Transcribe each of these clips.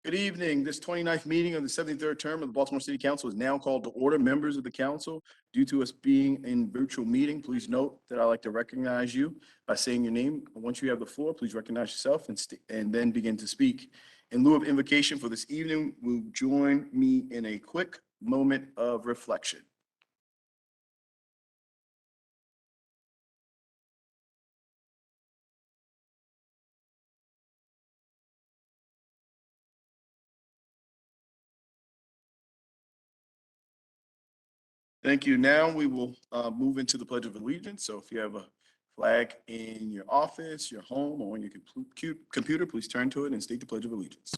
Good evening. This 29th meeting of the 73rd term of the Baltimore City Council is now called to order. Members of the council, due to us being in virtual meeting, please note that I'd like to recognize you by saying your name. Once you have the floor, please recognize yourself and then begin to speak. In lieu of invocation for this evening, will join me in a quick moment of reflection. Thank you. Now we will move into the Pledge of Allegiance. So if you have a flag in your office, your home, or on your computer, please turn to it and state the Pledge of Allegiance.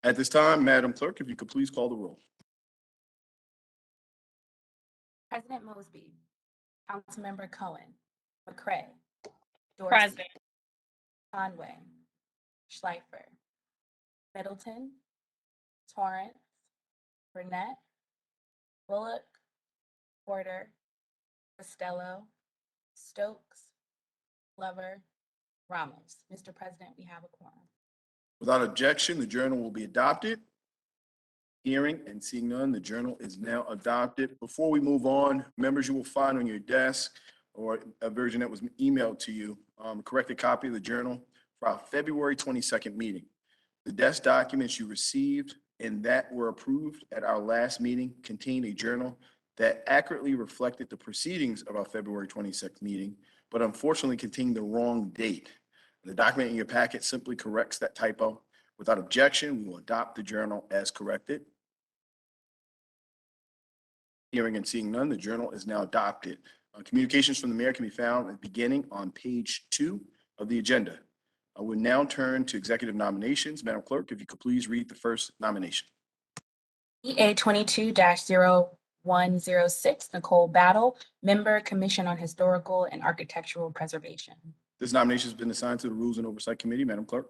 At this time, Madam Clerk, if you could please call the roll. President Mosby, Councilmember Cohen, McCray, Dorsey, Present. Conway, Schleifer, Middleton, Torrance, Burnett, Bullock, Porter, Costello, Stokes, Glover, Ramos. Mr. President, we have a quorum. Without objection, the journal will be adopted. Hearing and seeing none, the journal is now adopted. Before we move on, members, you will find on your desk or a version that was emailed to you, a corrected copy of the journal for our February 22nd meeting. The desk documents you received and that were approved at our last meeting contained a journal that accurately reflected the proceedings of our February 22nd meeting, but unfortunately contained the wrong date. The document in your packet simply corrects that typo. Without objection, we will adopt the journal as corrected. Hearing and seeing none, the journal is now adopted. Communications from the mayor can be found beginning on page 2 of the agenda. I will now turn to executive nominations. Madam Clerk, if you could please read the first nomination. EA 22-0106, Nicole Battle, Member, Commission on Historical and Architectural Preservation. This nomination has been assigned to the Rules and Oversight Committee. Madam Clerk.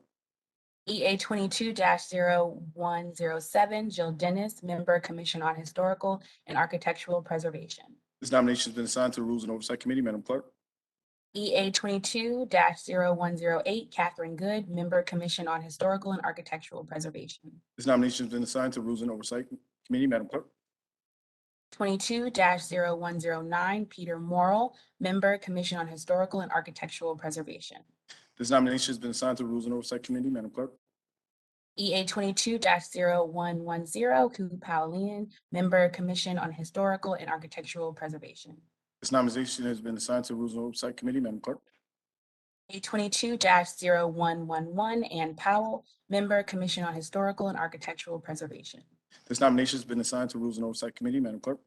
EA 22-0107, Jill Dennis, Member, Commission on Historical and Architectural Preservation. This nomination has been assigned to the Rules and Oversight Committee. Madam Clerk. EA 22-0108, Catherine Good, Member, Commission on Historical and Architectural Preservation. This nomination has been assigned to the Rules and Oversight Committee. Madam Clerk. 22-0109, Peter Morrill, Member, Commission on Historical and Architectural Preservation. This nomination has been assigned to the Rules and Oversight Committee. Madam Clerk. EA 22-0110, Ku Paulian, Member, Commission on Historical and Architectural Preservation. This nomination has been assigned to the Rules and Oversight Committee. Madam Clerk. EA 22-0111, Ann Powell, Member, Commission on Historical and Architectural Preservation. This nomination has been assigned to the Rules and Oversight Committee. Madam Clerk.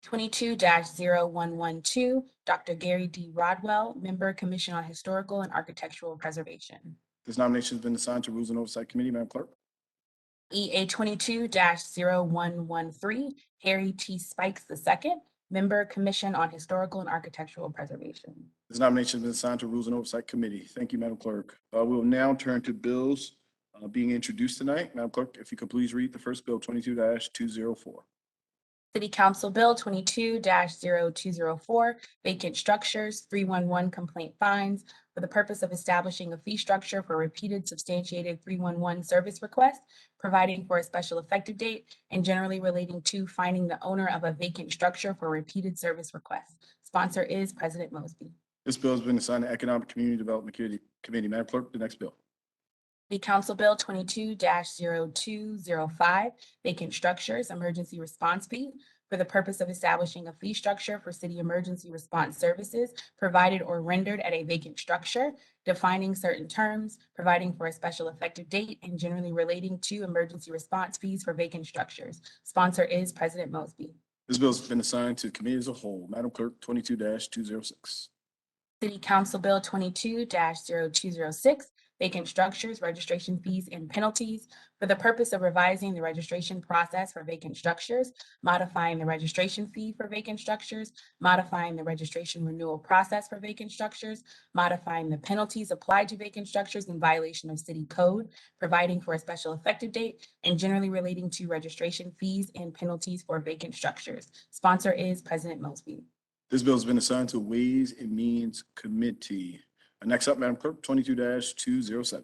22-0112, Dr. Gary D. Rodwell, Member, Commission on Historical and Architectural Preservation. This nomination has been assigned to Rules and Oversight Committee. Madam Clerk. EA 22-0113, Harry T. Spikes II, Member, Commission on Historical and Architectural Preservation. This nomination has been assigned to Rules and Oversight Committee. Thank you, Madam Clerk. We will now turn to bills being introduced tonight. Madam Clerk, if you could please read the first bill, 22-204. City Council Bill 22-0204, Vacant Structures, 311 Complaint Fines, for the purpose of establishing a fee structure for repeated substantiated 311 service requests, providing for a special effective date, and generally relating to finding the owner of a vacant structure for repeated service requests. Sponsor is President Mosby. This bill has been assigned to Economic Community Development Committee. Madam Clerk, the next bill. The Council Bill 22-0205, Vacant Structures, Emergency Response Fee, for the purpose of establishing a fee structure for city emergency response services provided or rendered at a vacant structure, defining certain terms, providing for a special effective date, and generally relating to emergency response fees for vacant structures. Sponsor is President Mosby. This bill has been assigned to the committee as a whole. Madam Clerk, 22-206. City Council Bill 22-0206, vacant structures, registration fees, and penalties for the purpose of revising the registration process for vacant structures, modifying the registration fee for vacant structures, modifying the registration renewal process for vacant structures, modifying the penalties applied to vacant structures in violation of city code, providing for a special effective date, and generally relating to registration fees and penalties for vacant structures. Sponsor is President Mosby. This bill has been assigned to Ways and Means Committee. Next up, Madam Clerk, 22-207.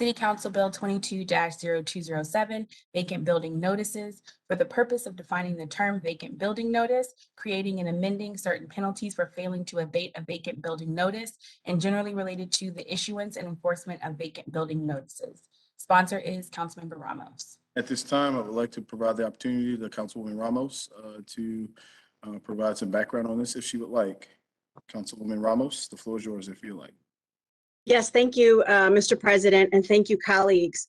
City Council Bill 22-0207, vacant building notices, for the purpose of defining the term vacant building notice, creating and amending certain penalties for failing to abate a vacant building notice, and generally related to the issuance and enforcement of vacant building notices. Sponsor is Councilmember Ramos. At this time, I would like to provide the opportunity to Councilwoman Ramos to provide some background on this if she would like. Councilwoman Ramos, the floor is yours if you like. Yes, thank you, Mr. President, and thank you, colleagues.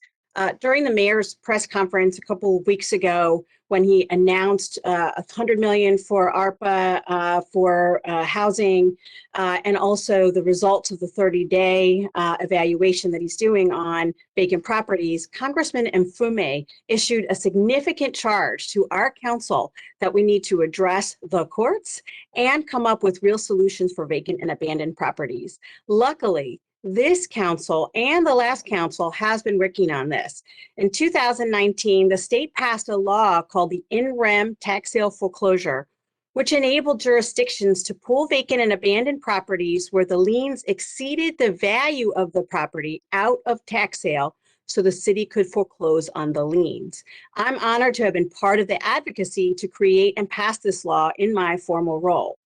During the mayor's press conference a couple of weeks ago, when he announced $100 million for ARPA for housing, and also the results of the 30-day evaluation that he's doing on vacant properties, Congressman Mfume issued a significant charge to our council that we need to address the courts and come up with real solutions for vacant and abandoned properties. Luckily, this council and the last council has been working on this. In 2019, the state passed a law called the In Rem tax sale foreclosure, which enabled jurisdictions to pull vacant and abandoned properties where the liens exceeded the value of the property out of tax sale so the city could foreclose on the liens. I'm honored to have been part of the advocacy to create and pass this law in my former role.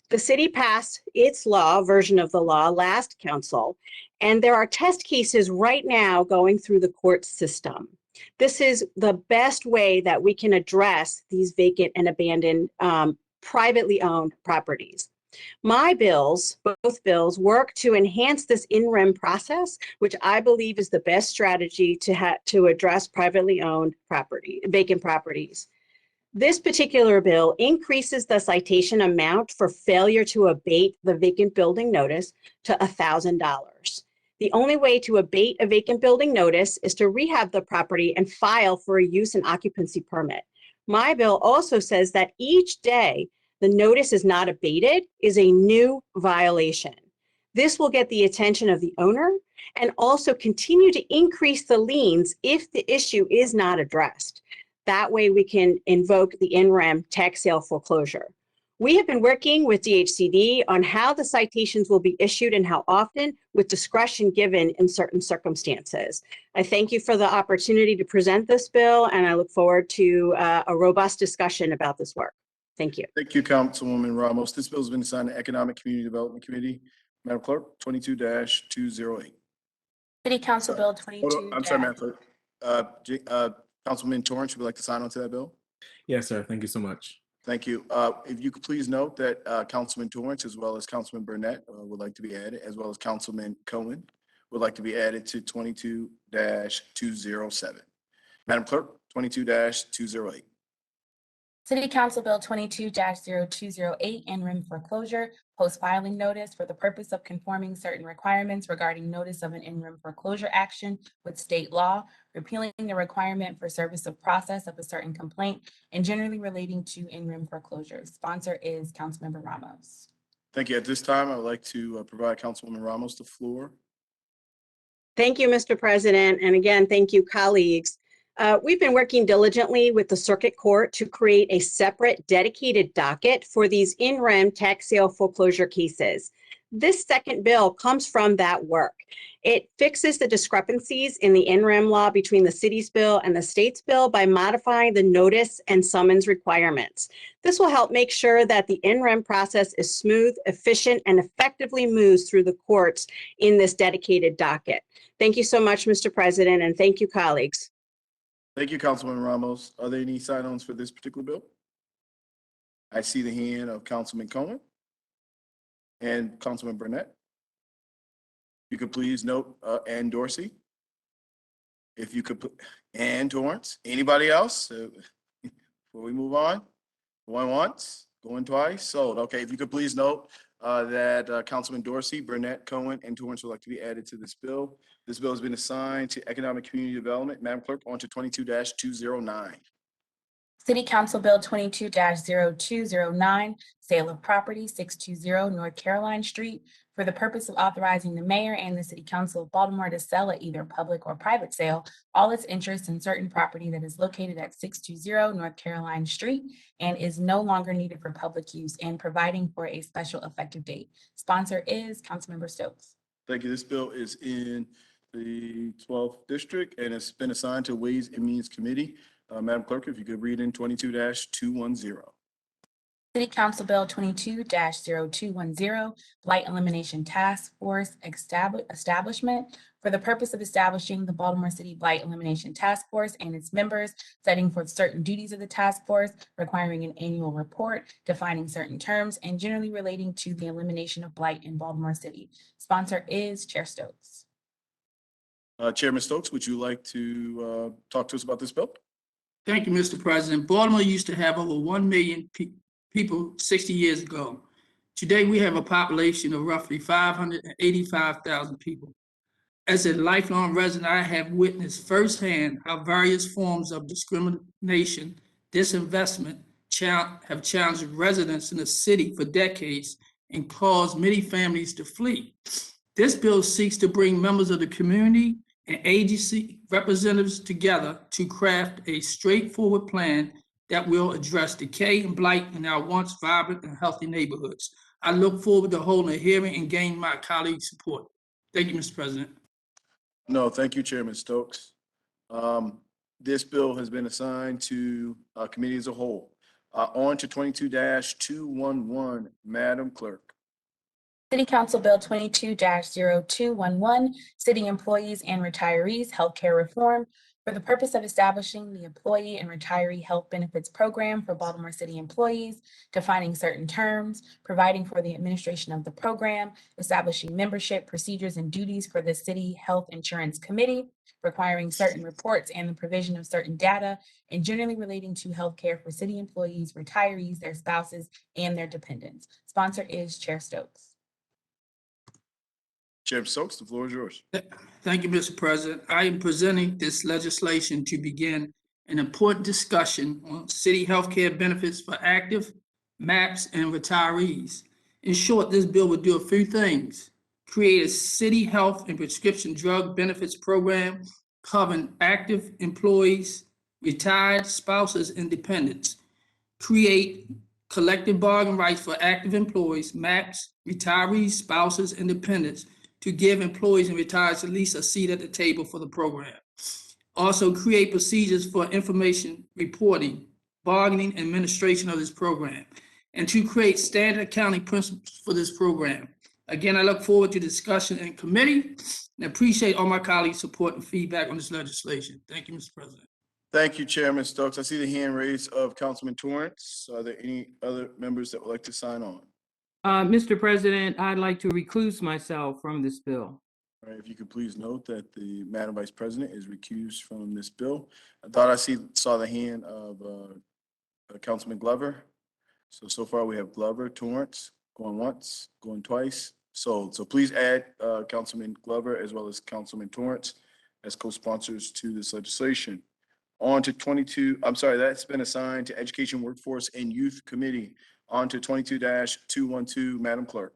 The city passed its version of the law last council, and there are test cases right now going through the court system. This is the best way that we can address these vacant and abandoned privately owned properties. My bills, both bills, work to enhance this in rem process, which I believe is the best strategy to address privately owned vacant properties. This particular bill increases the citation amount for failure to abate the vacant building notice to $1,000. The only way to abate a vacant building notice is to rehab the property and file for a use and occupancy permit. My bill also says that each day the notice is not abated is a new violation. This will get the attention of the owner and also continue to increase the liens if the issue is not addressed. That way we can invoke the in rem tax sale foreclosure. We have been working with DHCD on how the citations will be issued and how often, with discretion given in certain circumstances. I thank you for the opportunity to present this bill, and I look forward to a robust discussion about this work. Thank you. Thank you, Councilwoman Ramos. This bill has been assigned to Economic Community Development Committee. Madam Clerk, 22-208. City Council Bill 22. I'm sorry, Madam Clerk. Councilman Torrance, would you like to sign on to that bill? Yes, sir. Thank you so much. Thank you. If you could please note that Councilman Torrance, as well as Councilman Burnett, would like to be added, as well as Councilman Cohen would like to be added to 22-207. Madam Clerk, 22-208. City Council Bill 22-0208, in rem foreclosure, post-filing notice for the purpose of conforming certain requirements regarding notice of an in rem foreclosure action with state law, repealing the requirement for service of process of a certain complaint, and generally relating to in rem foreclosures. Sponsor is Councilmember Ramos. Thank you. At this time, I would like to provide Councilwoman Ramos the floor. Thank you, Mr. President. And again, thank you, colleagues. We've been working diligently with the Circuit Court to create a separate dedicated docket for these in rem tax sale foreclosure cases. This second bill comes from that work. It fixes the discrepancies in the in rem law between the city's bill and the state's bill by modifying the notice and summons requirements. This will help make sure that the in rem process is smooth, efficient, and effectively moves through the courts in this dedicated docket. Thank you so much, Mr. President, and thank you, colleagues. Thank you, Councilwoman Ramos. Are there any sign-ons for this particular bill? I see the hand of Councilman Cohen and Councilman Burnett. You could please note Ann Dorsey. If you could put Ann Torrance. Anybody else? Before we move on, going once, going twice, sold. Okay, if you could please note that Councilman Dorsey, Burnett, Cohen, and Torrance would like to be added to this bill. This bill has been assigned to Economic Community Development. Madam Clerk, on to 22-209. City Council Bill 22-0209, sale of property, 620 North Caroline Street, for the purpose of authorizing the mayor and the City Council of Baltimore to sell at either public or private sale all its interest in certain property that is located at 620 North Caroline Street and is no longer needed for public use, and providing for a special effective date. Sponsor is Councilmember Stokes. Thank you. This bill is in the 12th District and it's been assigned to Ways and Means Committee. Madam Clerk, if you could read in 22-210. City Council Bill 22-0210, Blight Elimination Task Force establishment, for the purpose of establishing the Baltimore City Blight Elimination Task Force and its members, setting forth certain duties of the task force, requiring an annual report, defining certain terms, and generally relating to the elimination of blight in Baltimore City. Sponsor is Chair Stokes. Chairman Stokes, would you like to talk to us about this bill? Thank you, Mr. President. Baltimore used to have over 1 million people 60 years ago. Today, we have a population of roughly 585,000 people. As a lifelong resident, I have witnessed firsthand how various forms of discrimination, disinvestment have challenged residents in the city for decades and caused many families to flee. This bill seeks to bring members of the community and agency representatives together to craft a straightforward plan that will address decay and blight in our once vibrant and healthy neighborhoods. I look forward to holding a hearing and gaining my colleagues' support. Thank you, Mr. President. No, thank you, Chairman Stokes. This bill has been assigned to committee as a whole. On to 22-211, Madam Clerk. City Council Bill 22-0211, City Employees and Retirees Healthcare Reform, for the purpose of establishing the Employee and Retiree Health Benefits Program for Baltimore City employees, defining certain terms, providing for the administration of the program, establishing membership, procedures, and duties for the City Health Insurance Committee, requiring certain reports and the provision of certain data, and generally relating to healthcare for city employees, retirees, their spouses, and their dependents. Sponsor is Chair Stokes. Chairman Stokes, the floor is yours. Thank you, Mr. President. I am presenting this legislation to begin an important discussion on city healthcare benefits for active, MAPS, and retirees. In short, this bill would do a few things: create a city health and prescription drug benefits program covering active employees, retired spouses, and dependents; create collective bargaining rights for active employees, MAPS, retirees, spouses, and dependents, to give employees and retirees at least a seat at the table for the program. Also, create procedures for information reporting, bargaining, and administration of this program, and to create standard accounting principles for this program. Again, I look forward to discussion in committee and appreciate all my colleagues' support and feedback on this legislation. Thank you, Mr. President. Thank you, Chairman Stokes. I see the hand raised of Councilman Torrance. Are there any other members that would like to sign on? Mr. President, I'd like to recuse myself from this bill. All right, if you could please note that the Madam Vice President is recused from this bill. I thought I saw the hand of Councilman Glover. So far we have Glover, Torrance, going once, going twice. So please add Councilman Glover as well as Councilman Torrance as co-sponsors to this legislation. On to that's been assigned to Education, Workforce, and Youth Committee. On to 22-212, Madam Clerk.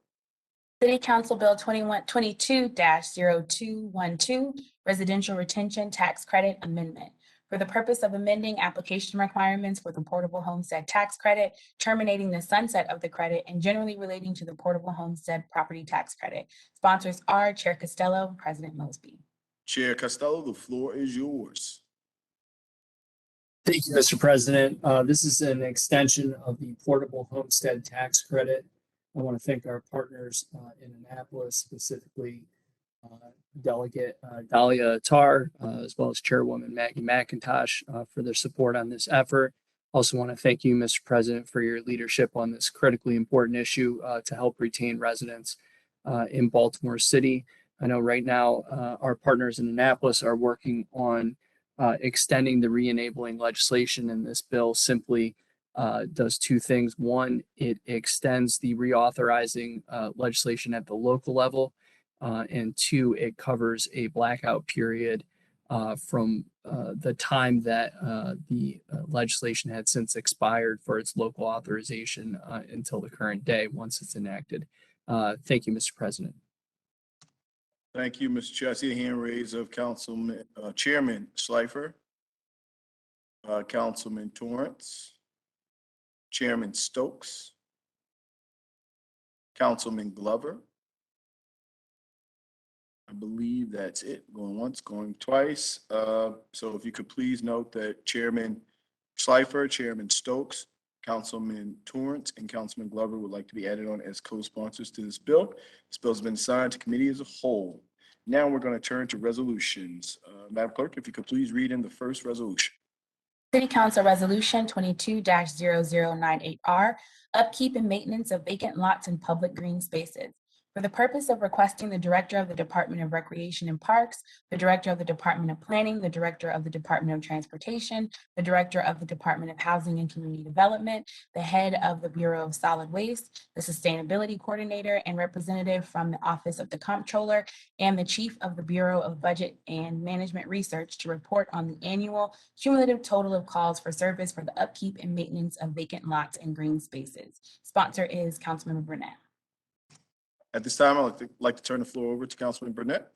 City Council Bill 22-0212, Residential Retention Tax Credit Amendment, for the purpose of amending application requirements for the Portable Homestead Tax Credit, terminating the sunset of the credit, and generally relating to the Portable Homestead Property Tax Credit. Sponsors are Chair Costello, President Mosby. Chair Costello, the floor is yours. Thank you, Mr. President. This is an extension of the Portable Homestead Tax Credit. I want to thank our partners in Annapolis, specifically Delegate Dahlia Tar, as well as Chairwoman Maggie McIntosh for their support on this effort. Also want to thank you, Mr. President, for your leadership on this critically important issue to help retain residents in Baltimore City. I know right now our partners in Annapolis are working on extending the re-enabling legislation, and this bill simply does two things. One, it extends the reauthorizing legislation at the local level. And two, it covers a blackout period from the time that the legislation had since expired for its local authorization until the current day, once it's enacted. Thank you, Mr. President. Thank you, Mr. Chair. I see a hand raised of Councilman, Chairman Schleifer, Councilman Torrance, Chairman Stokes, Councilman Glover. I believe that's it. Going once, going twice. So if you could please note that Chairman Schleifer, Chairman Stokes, Councilman Torrance, and Councilman Glover would like to be added on as co-sponsors to this bill. This bill has been assigned to committee as a whole. Now we're going to turn to resolutions. Madam Clerk, if you could please read in the first resolution. City Council Resolution 22-0098R, upkeep and maintenance of vacant lots and public green spaces. For the purpose of requesting the Director of the Department of Recreation and Parks, the Director of the Department of Planning, the Director of the Department of Transportation, the Director of the Department of Housing and Community Development, the Head of the Bureau of Solid Waste, the Sustainability Coordinator, and representative from the Office of the Comptroller, and the Chief of the Bureau of Budget and Management Research to report on the annual cumulative total of calls for service for the upkeep and maintenance of vacant lots and green spaces. Sponsor is Councilmember Burnett. At this time, I'd like to turn the floor over to Councilman Burnett.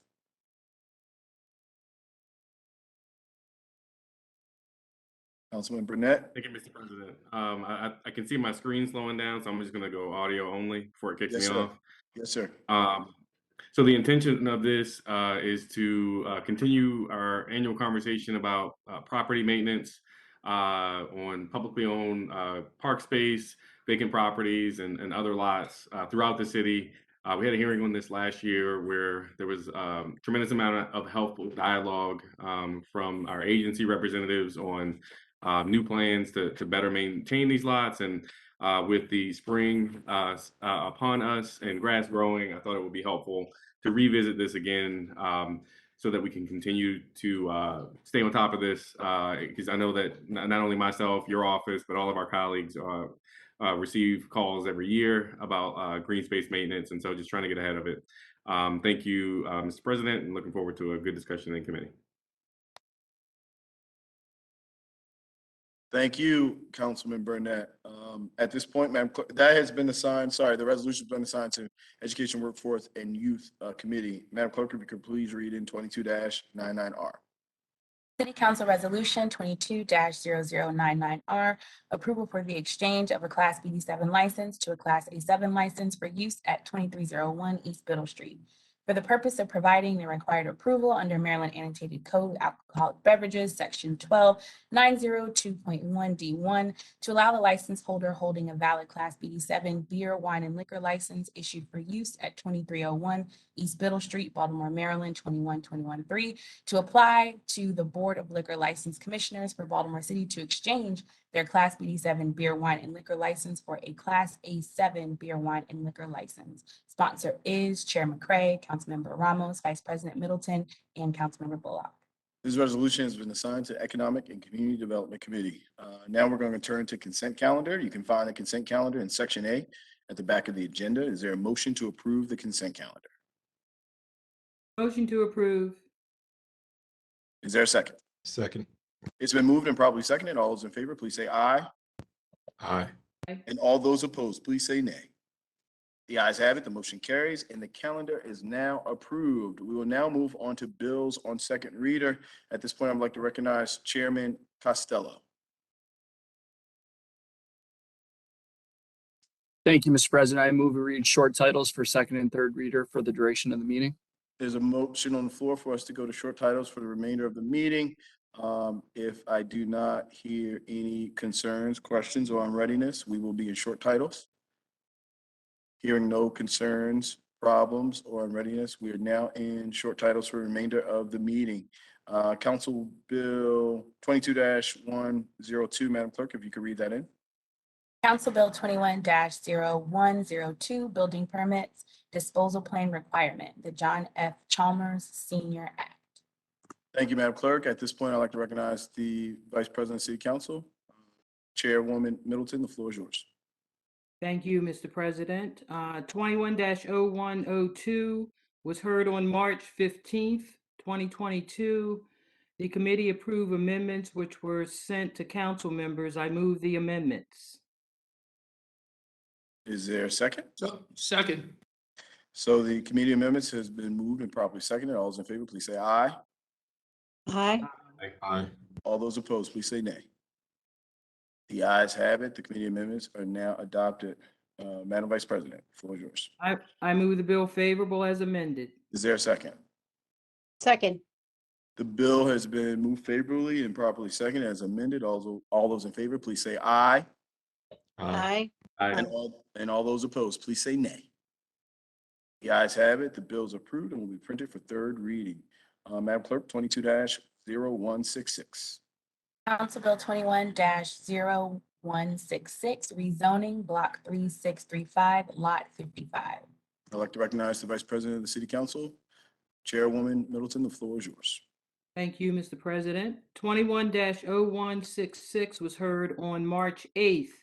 Councilman Burnett. Thank you, Mr. President. I can see my screen slowing down, so I'm just going to go audio only before it kicks Yes, me sir. off. Yes, sir. So the intention of this is to continue our annual conversation about property maintenance on publicly owned park space, vacant properties, and other lots throughout the city. We had a hearing on this last year where there was tremendous amount of helpful dialogue from our agency representatives on new plans to better maintain these lots. And with the spring upon us and grass growing, I thought it would be helpful to revisit this again so that we can continue to stay on top of this, because I know that not only myself, your office, but all of our colleagues receive calls every year about green space maintenance, and so just trying to get ahead of it. Thank you, Mr. President, and looking forward to a good discussion in committee. Thank you, Councilman Burnett. At this point, Madam Clerk, that has been assigned, sorry, the resolution's been assigned to Education, Workforce, and Youth Committee. Madam Clerk, if you could please read in 22-99R. City Council Resolution 22-0099R, approval for the exchange of a Class BD7 license to a Class A7 license for use at 2301 East Biddle Street. For the purpose of providing the required approval under Maryland Annotated Code Alcoholic Beverages, Section 12-902.1D1, to allow the license holder holding a valid Class BD7 beer, wine, and liquor license issued for use at 2301 East Biddle Street, Baltimore, Maryland, 21213, to apply to the Board of Liquor License Commissioners for Baltimore City to exchange their Class BD7 beer, wine, and liquor license for a Class A7 beer, wine, and liquor license. Sponsor is Chair McCray, Councilmember Ramos, Vice President Middleton, and Councilmember Bullock. This resolution has been assigned to Economic and Community Development Committee. Now we're going to turn to consent calendar. You can find the consent calendar in Section A at the back of the agenda. Is there a motion to approve the consent calendar? Motion to approve. Is there a second? Second. It's been moved and probably seconded. All those in favor, please say aye. Aye. And all those opposed, please say nay. The ayes have it. The motion carries, and the calendar is now approved. We will now move on to bills on second reader. At this point, I'd like to recognize Chairman Costello. Thank you, Mr. President. I move to read short titles for second and third reader for the duration of the meeting. There's a motion on the floor for us to go to short titles for the remainder of the meeting. If I do not hear any concerns, questions, or unreadiness, we will be in short titles. Hearing no concerns, problems, or unreadiness, we are now in short titles for the remainder of the meeting. Council Bill 22-102, Madam Clerk, if you could read that in. Council Bill 21-0102, building permits, disposal plan requirement, the John F. Chalmers Senior Act. Thank you, Madam Clerk. At this point, I'd like to recognize the Vice President of City Council, Chairwoman Middleton, the floor is yours. Thank you, Mr. President. 21-0102 was heard on March 15th, 2022. The committee approved amendments which were sent to council members. I move the amendments. Is there a second? So, second. So the committee amendments has been moved and properly seconded. All those in favor, please say aye. Aye. Aye. All those opposed, please say nay. The ayes have it. The committee amendments are now adopted. Madam Vice President, the floor is yours. I move the bill favorable as amended. Is there a second? Second. The bill has been moved favorably and properly seconded as amended. All those in favor, please say aye. Aye. And all those opposed, please say nay. The ayes have it. The bill is approved and will be printed for third reading. Madam Clerk, 22-0166. Council Bill 21-0166, rezoning Block 3635, Lot 55. I'd like to recognize the Vice President of the City Council, Chairwoman Middleton. The floor is yours. Thank you, Mr. President. 21-0166 was heard on March 8th,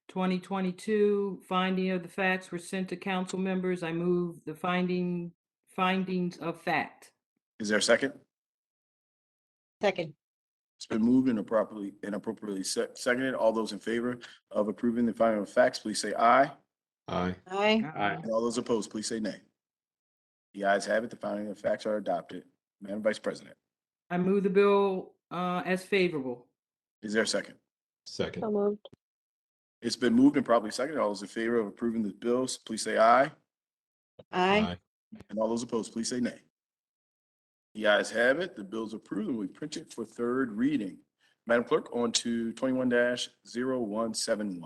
2022. Finding of the facts were sent to council members. I move the findings of fact. Is there a second? Second. It's been moved and appropriately seconded. All those in favor of approving the finding of facts, please say aye. Aye. Aye. Aye. And all those opposed, please say nay. The ayes have it. The finding of facts are adopted. Madam Vice President, I move the bill as favorable. is there a second? Second. So moved. It's been moved and properly seconded. All those in favor of approving the bills, please say aye. Aye. And all those opposed, please say nay. The ayes have it. The bill's approved and we print it for third reading. Madam Clerk, on to 21-0171.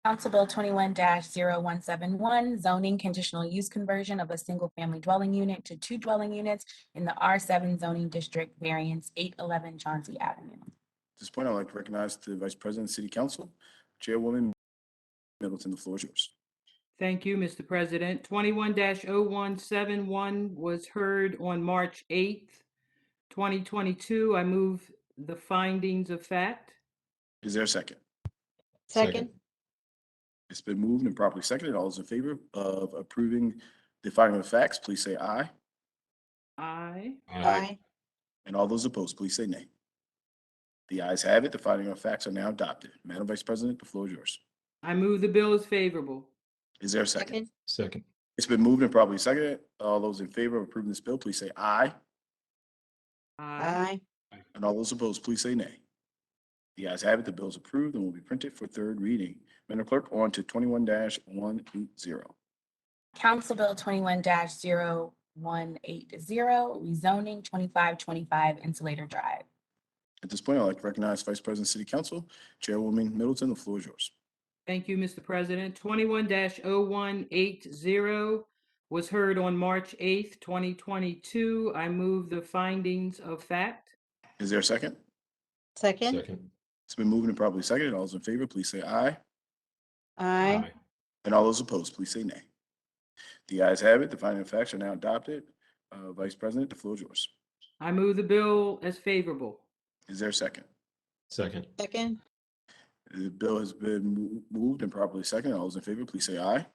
Council Bill 21-0171, zoning conditional use conversion of a single-family dwelling unit to 2 dwelling units in the R7 zoning district, variance 811 Chauncey Avenue. At this point, I'd like to recognize the Vice President of the City Council, Chairwoman Middleton. The floor is yours. Thank you, Mr. President. 21-0171 was heard on March 8th, 2022. I move the findings of fact. Is there a second? Second. It's been moved and properly seconded. All those in favor of approving the finding of facts, please say aye. Aye. Aye. And all those opposed, please say nay. The ayes have it. The finding of facts are now adopted. Madam Vice President, the floor is yours. I move the bill is favorable. Is there a second? Second. Second. It's been moved and properly seconded. All those in favor of approving this bill, please say aye. Aye. And all those opposed, please say nay. The ayes have it. The bill is approved and will be printed for third reading. Madam Clerk, on to 21-180. Council Bill 21-0180, rezoning 2525 Insulator Drive. At this point, I'd like to recognize Vice President of City Council, Chairwoman Middleton. The floor is yours. Thank you, Mr. President. 21-0180 was heard on March 8th, 2022. I move the findings of fact. Is there a second? Second. Second. It's been moved and properly seconded. All those in favor, please say aye. Aye. And all those opposed, please say nay. The ayes have it. The finding of facts are now adopted. Vice President, the floor is yours. I move the bill as favorable. Is there a second? Second. Second. The bill has been moved and properly seconded. All those in favor, please say aye.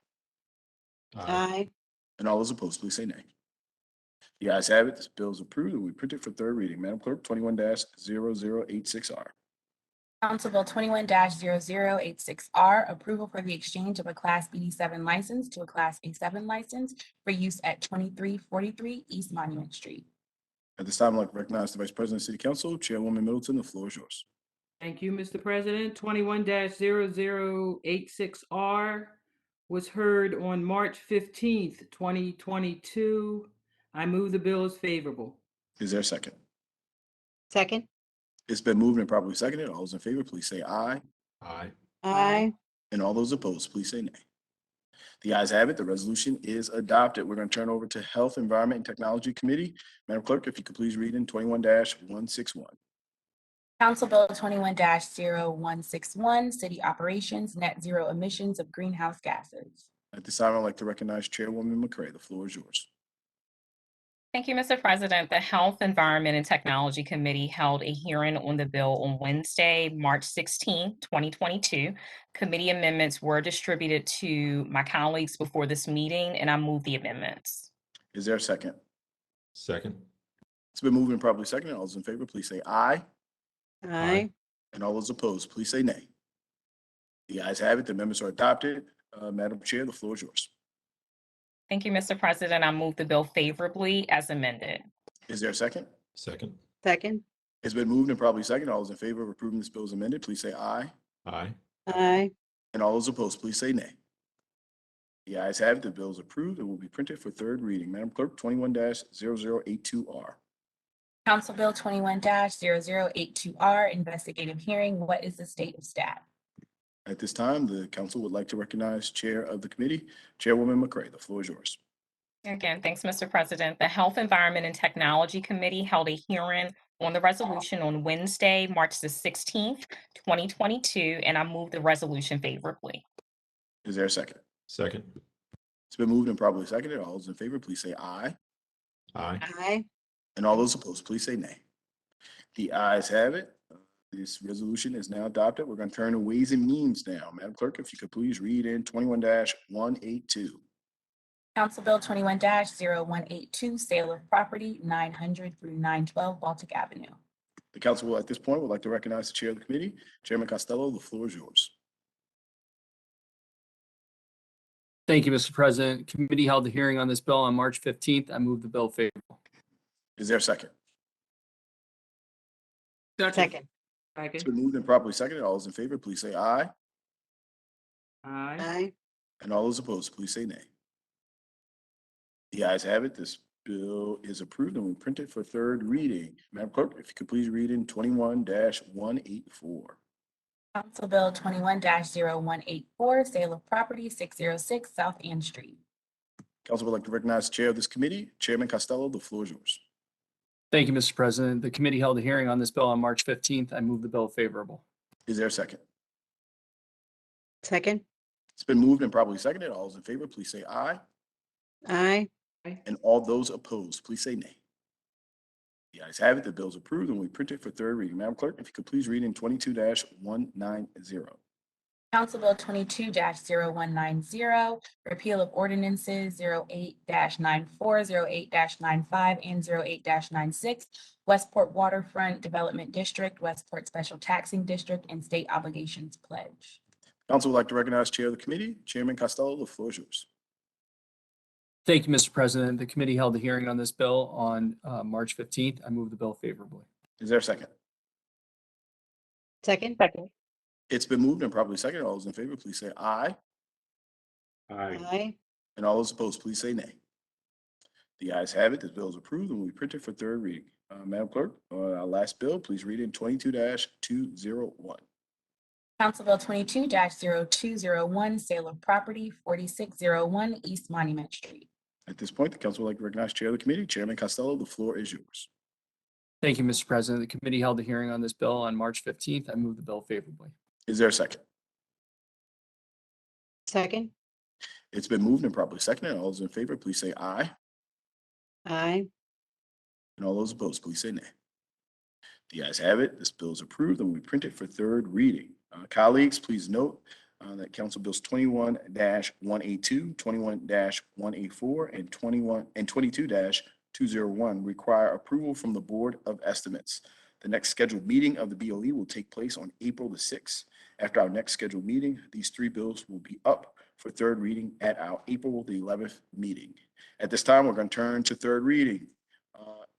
Aye. And all those opposed, please say nay. The ayes have it. This bill is approved and we print it for third reading. Madam Clerk, 21-0086R. Council Bill 21-0086R, approval for the exchange of a Class BD7 license to a Class A7 license for use at 2343 East Monument Street. At this time, I'd like to recognize the Vice President of City Council, Chairwoman Middleton. The floor is yours. Thank you, Mr. President. 21-0086R was heard on March 15th, 2022. I move the bill is favorable. Is there a second? Second. It's been moved and properly seconded. All those in favor, please say aye. Aye. Aye. And all those opposed, please say nay. The ayes have it. The resolution is adopted. We're going to turn over to Health, Environment, and Technology Committee. Madam Clerk, if you could please read in 21-161. Council Bill 21-0161, city operations, net zero emissions of greenhouse gases. At this time, I'd like to recognize Chairwoman McCray. The floor is yours. Thank you, Mr. President. The Health, Environment, and Technology Committee held a hearing on the bill on Wednesday, March 16, 2022. Committee amendments were distributed to my colleagues before this meeting, and I move the amendments. Is there a second? Second. It's been moved and properly seconded. All those in favor, please say aye. Aye. And all those opposed, please say nay. The ayes have it. The amendments are adopted. Madam Chair, the floor is yours. Thank you, Mr. President. I move the bill favorably as amended. Is there a second? Second. Second. It's been moved and properly seconded. All those in favor of approving this bill as amended, please say aye. Aye. Aye. And all those opposed, please say nay. The ayes have it. The bill is approved and will be printed for third reading. Madam Clerk, 21-0082R. Council Bill 21-0082R, investigative hearing. What is the state of staff? At this time, the council would like to recognize Chair of the committee, Chairwoman McCray. The floor is yours. Again, thanks, Mr. President. The Health, Environment, and Technology Committee held a hearing on the resolution on Wednesday, March the 16th, 2022, and I move the resolution favorably. Is there a second? Second. It's been moved and properly seconded. All those in favor, please say aye. Aye. Aye. And all those opposed, please say nay. The ayes have it. This resolution is now adopted. We're going to turn to Ways and Means now. Madam Clerk, if you could please read in 21-182. Council Bill 21-0182, sale of property, 900 through 912 Baltic Avenue. The council will, at this point, would like to recognize the chair of the committee, Chairman Costello. The floor is yours. Thank you, Mr. President. Committee held a hearing on this bill on March 15th. I move the bill favorable. Is there a second? Second. It's been moved and properly seconded. All those in favor, please say aye. Aye. Aye. And all those opposed, please say nay. The ayes have it. This bill is approved and we print it for third reading. Madam Clerk, if you could please read in 21-184. Council Bill 21-0184, sale of property, 606 South Ann Street. Council would like to recognize the chair of this committee, Chairman Costello. The floor is yours. Thank you, Mr. President. The committee held a hearing on this bill on March 15th. I move the bill favorable. Is there a second? Second. It's been moved and properly seconded. All those in favor, please say aye. Aye. And all those opposed, please say nay. The ayes have it. The bill is approved and we print it for third reading. Madam Clerk, if you could please read in 22-190. Council Bill 22-0190, repeal of ordinances 08-94, 08-95, and 08-96, Westport Waterfront Development District, Westport Special Taxing District, and State Obligations Pledge. Council would like to recognize chair of the committee, Chairman Costello. The floor is yours. Thank you, Mr. President. The committee held a hearing on this bill on March 15th. I move the bill favorably. Is there a second? Second. It's been moved and properly seconded. All those in favor, please say aye. Aye. Aye. And all those opposed, please say nay. The ayes have it. This bill is approved and will be printed for third reading. Madam Clerk, our last bill, please read in 22-201. Council Bill 22-0201, sale of property, 4601 East Monument Street. At this point, the council would like to recognize chair of the committee, Chairman Costello. The floor is yours. Thank you, Mr. President. The committee held a hearing on this bill on March 15th. I move the bill favorably. Is there a second? Second. It's been moved and properly seconded. All those in favor, please say aye. Aye. And all those opposed, please say nay. The ayes have it. This bill is approved and we print it for third reading. Colleagues, please note that Council Bills 21-182, 21-184, and 22-201 require approval from the Board of Estimates. The next scheduled meeting of the BOE will take place on April the 6th. After our next scheduled meeting, these three bills will be up for third reading at our April the 11th meeting. At this time, we're going to turn to third reading.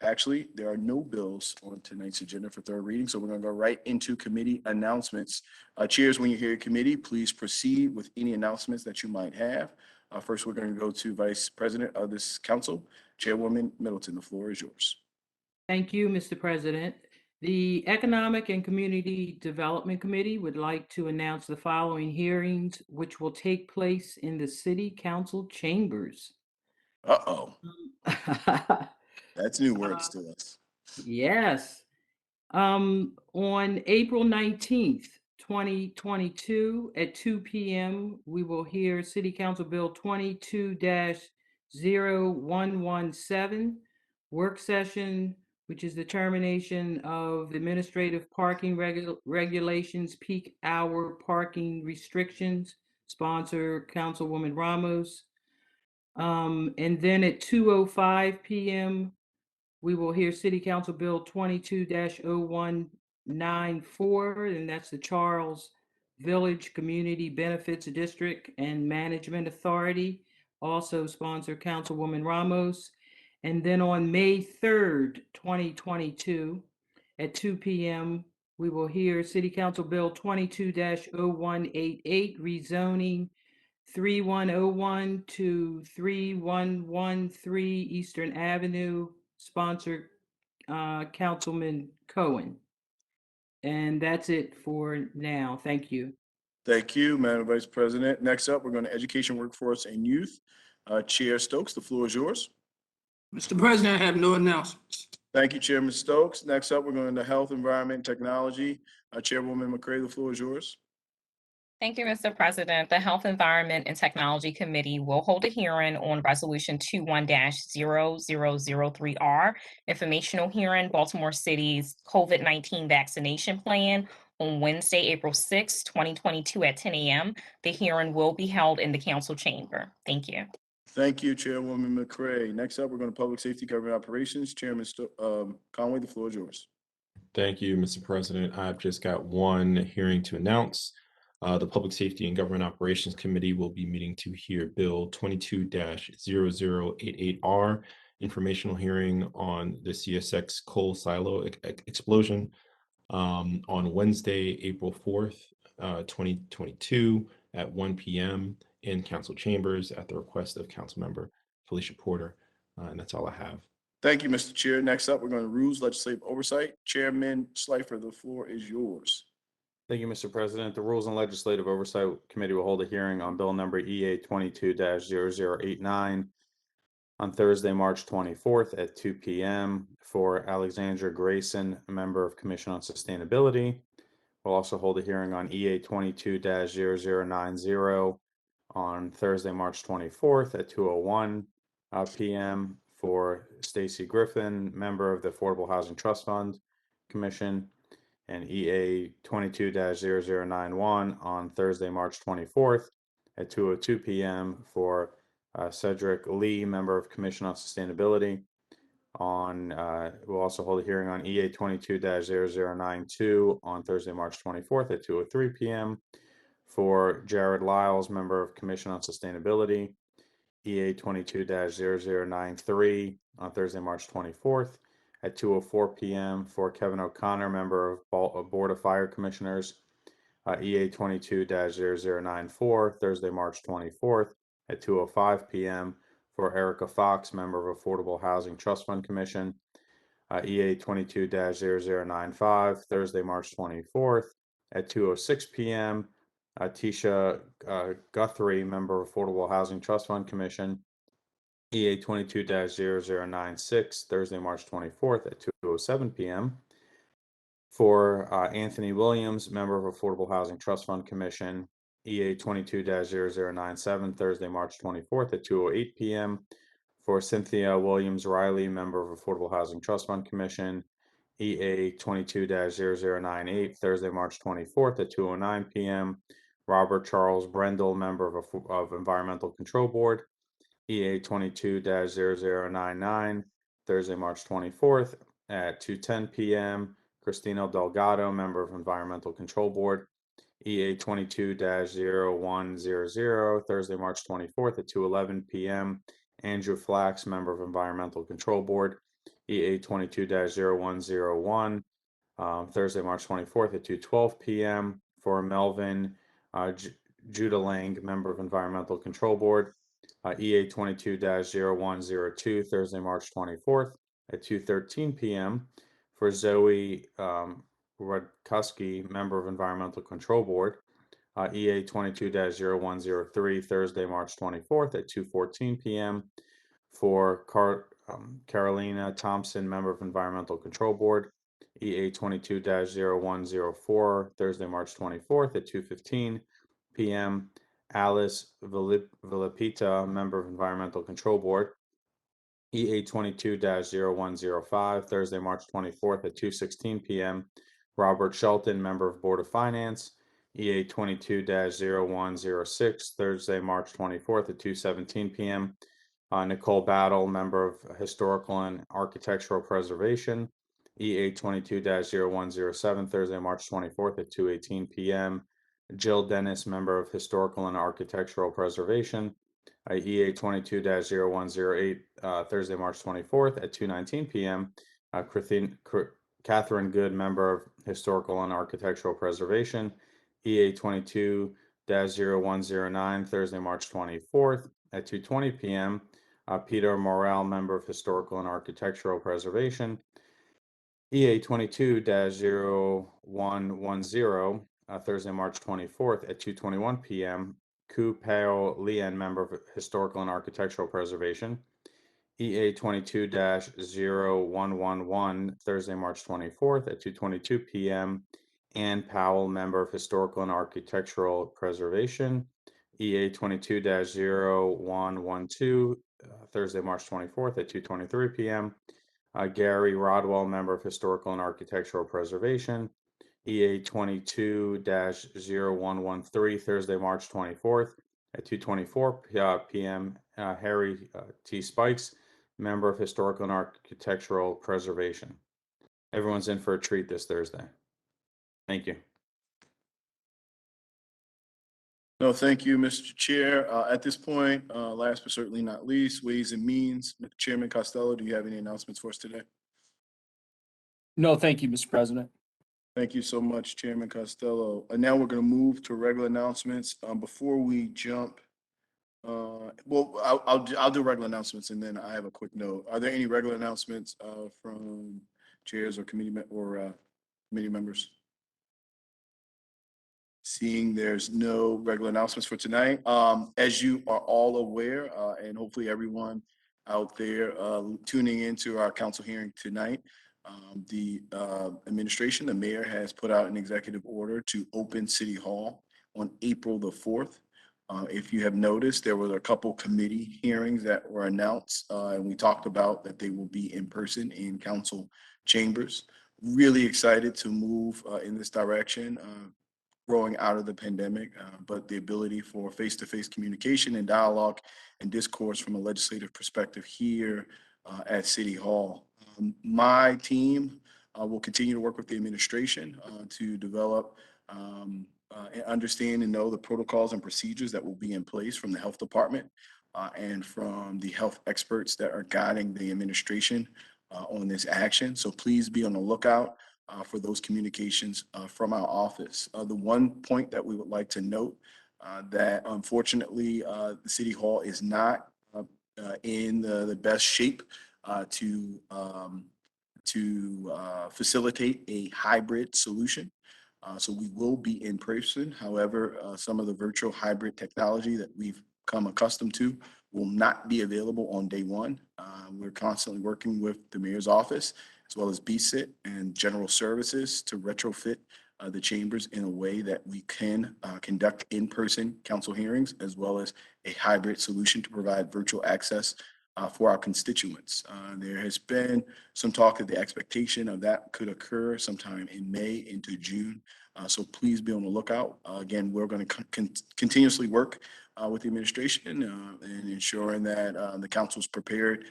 Actually, there are no bills on tonight's agenda for third reading, so we're going to go right into committee announcements. Chairs, when you hear committee, please proceed with any announcements that you might have. First, we're going to go to Vice President of this council, Chairwoman Middleton. The floor is yours. Thank you, Mr. President. The Economic and Community Development Committee would like to announce the following hearings, which will take place in the City Council chambers. Uh-oh, that's new words to us. Yes. On April 19th, 2022 at 2 p.m., we will hear City Council Bill 22-0117, work session, which is the termination of administrative parking regulations, peak hour parking restrictions, sponsor Councilwoman Ramos. And then at 2:05 p.m., we will hear City Council Bill 22-0194, and that's the Charles Village Community Benefits District and Management Authority, also sponsor Councilwoman Ramos. And then on May 3rd, 2022, at 2 p.m., we will hear City Council Bill 22-0188, rezoning 3101 to 3113 Eastern Avenue, sponsor Councilman Cohen. And that's it for now. Thank you. Thank you, Madam Vice President. Next up, we're going to Education, Workforce, and Youth. Chair Stokes, the floor is yours. Mr. President, I have no announcements. Thank you, Chairman Stokes. Next up, we're going to Health, Environment, and Technology. Chairwoman McCray, the floor is yours. Thank you, Mr. President. The Health, Environment, and Technology Committee will hold a hearing on Resolution 21-0003R, informational hearing, Baltimore City's COVID-19 vaccination plan on Wednesday, April 6, 2022 at 10 a.m. The hearing will be held in the council chamber. Thank you. Thank you, Chairwoman McCray. Next up, we're going to Public Safety, Government Operations. Chairman Conway, the floor is yours. Thank you, Mr. President. I've just got one hearing to announce. The Public Safety and Government Operations Committee will be meeting to hear Bill 22-0088R, informational hearing on the CSX coal silo explosion on Wednesday, April 4th, 2022 at 1 p.m. in council chambers at the request of Councilmember Felicia Porter. And that's all I have. Thank you, Mr. Chair. Next up, we're going to Rules, Legislative Oversight. Chairman Schleifer, the floor is yours. Thank you, Mr. President. The Rules and Legislative Oversight Committee will hold a hearing on Bill number EA 22-0089 on Thursday, March 24th at 2 p.m. for Alexandra Grayson, a member of Commission on Sustainability. We'll also hold a hearing on EA 22-0090 on Thursday, March 24th at 2:01 p.m. for Stacy Griffin, member of the Affordable Housing Trust Fund Commission, and EA 22-0091 on Thursday, March 24th at 2:02 p.m. for Cedric Lee, member of Commission on Sustainability. We'll also hold a hearing on EA 22-0092 on Thursday, March 24th at 2:03 p.m. for Jared Lyles, member of Commission on Sustainability. EA 22-0093 on Thursday, March 24th at 2:04 p.m. for Kevin O'Connor, member of Board of Fire Commissioners. EA 22-0094 Thursday, March 24th at 2:05 p.m. for Erica Fox, member of Affordable Housing Trust Fund Commission. EA 22-0095 Thursday, March 24th at 2:06 p.m. Tisha Guthrie, member of Affordable Housing Trust Fund Commission. EA 22-0096 Thursday, March 24th at 2:07 p.m. for Anthony Williams, member of Affordable Housing Trust Fund Commission. EA 22-0097 Thursday, March 24th at 2:08 p.m. for Cynthia Williams Riley, member of Affordable Housing Trust Fund Commission. EA 22-0098 Thursday, March 24th at 2:09 p.m. Robert Charles Brendel, member of Environmental Control Board. EA 22-0099 Thursday, March 24th at 2:10 p.m. Christina Delgado, member of Environmental Control Board. EA 22-0100 Thursday, March 24th at 2:11 p.m. Andrew Flax, member of Environmental Control Board. EA 22-0101 Thursday, March 24th at 2:12 p.m. for Melvin Judah Lang, member of Environmental Control Board. EA 22-0102 Thursday, March 24th at 2:13 p.m. for Zoe Rudkusky, member of Environmental Control Board. EA 22-0103 Thursday, March 24th at 2:14 p.m. for Carolina Thompson, member of Environmental Control Board. EA 22-0104 Thursday, March 24th at 2:15 p.m. Alice Villapita, member of Environmental Control Board. EA 22-0105, Thursday, March 24th at 2:16 p.m. Robert Shelton, Member of Board of Finance. EA 22-0106, Thursday, March 24th at 2:17 p.m. Nicole Battle, Member of Historical and Architectural Preservation. EA 22-0107, Thursday, March 24th at 2:18 p.m. Jill Dennis, Member of Historical and Architectural Preservation. EA 22-0108, Thursday, March 24th at 2:19 p.m. Catherine Good, Member of Historical and Architectural Preservation. EA 22-0109, Thursday, March 24th at 2:20 p.m. Peter Morrell, Member of Historical and Architectural Preservation. EA 22-0110, Thursday, March 24th at 2:21 p.m. Ku Pao Lian, Member of Historical and Architectural Preservation. EA 22-0111, Thursday, March 24th at 2:22 p.m. Ann Powell, Member of Historical and Architectural Preservation. EA 22-0112, Thursday, March 24th at 2:23 p.m. Gary Rodwell, Member of Historical and Architectural Preservation. EA 22-0113, Thursday, March 24th at 2:24 p.m. Harry T. Spikes, Member of Historical and Architectural Preservation. Everyone's in for a treat this Thursday. Thank you. No, thank you, Mr. Chair. At this point, last but certainly not least, Ways and Means. Chairman Costello, do you have any announcements for us today? No, thank you, Mr. President. Thank you so much, Chairman Costello. And now we're going to move to regular announcements. Before we jump, I'll do regular announcements and then I have a quick note. Are there any regular announcements from chairs or committee members? Seeing there's no regular announcements for tonight. As you are all aware, and hopefully everyone out there tuning into our council hearing tonight, the administration, the mayor has put out an executive order to open City Hall on April the 4th. If you have noticed, there were a couple committee hearings that were announced, and we talked about that they will be in person in council chambers. Really excited to move in this direction. Growing out of the pandemic, but the ability for face-to-face communication and dialogue and discourse from a legislative perspective here at City Hall. My team will continue to work with the administration to develop and understand and know the protocols and procedures that will be in place from the health department and from the health experts that are guiding the administration on this action. So please be on the lookout for those communications from our office. The one point that we would like to note that unfortunately the City Hall is not in the best shape to facilitate a hybrid solution. So we will be in person. However, some of the virtual hybrid technology that we've come accustomed to will not be available on day one. We're constantly working with the mayor's office as well as BSIT and general services to retrofit the chambers in a way that we can conduct in-person council hearings as well as a hybrid solution to provide virtual access for our constituents. There has been some talk of the expectation of that could occur sometime in May into June. So please be on the lookout. Again, we're going to continuously work with the administration and ensuring that the council is prepared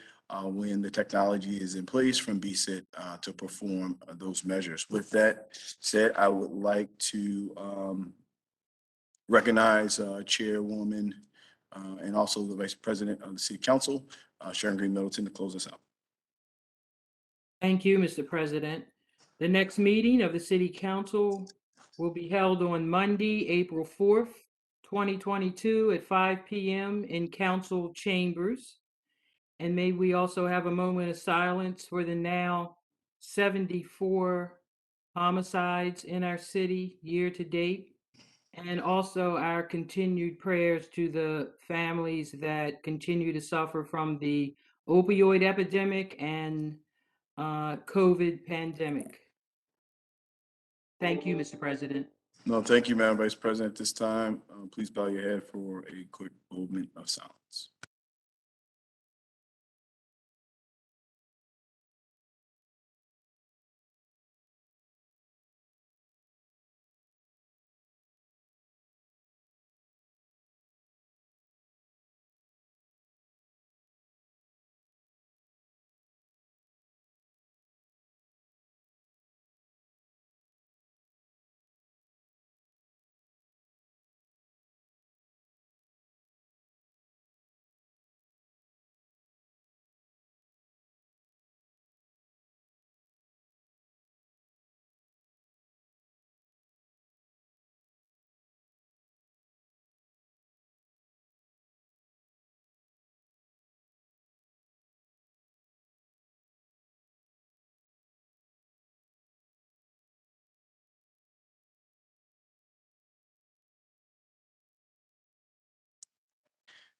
when the technology is in place from BSIT to perform those measures. With that said, I would like to recognize Chairwoman and also the Vice President of the City Council, Sharon Green Middleton, to close us out. Thank you, Mr. President. The next meeting of the City Council will be held on Monday, April 4th, 2022 at 5 p.m. in council chambers. And may we also have a moment of silence for the now 74 homicides in our city year to date. And also our continued prayers to the families that continue to suffer from the opioid epidemic and COVID pandemic. Thank you, Mr. President. No, thank you, Madam Vice President. At this time, please bow your head for a quick moment of silence.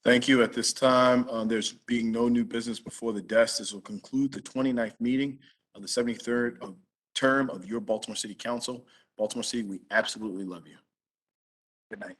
Thank you. At this time, there's being no new business before the desk. This will conclude the 29th meeting of the 73rd term of your Baltimore City Council. Baltimore City, we absolutely love you. Good night.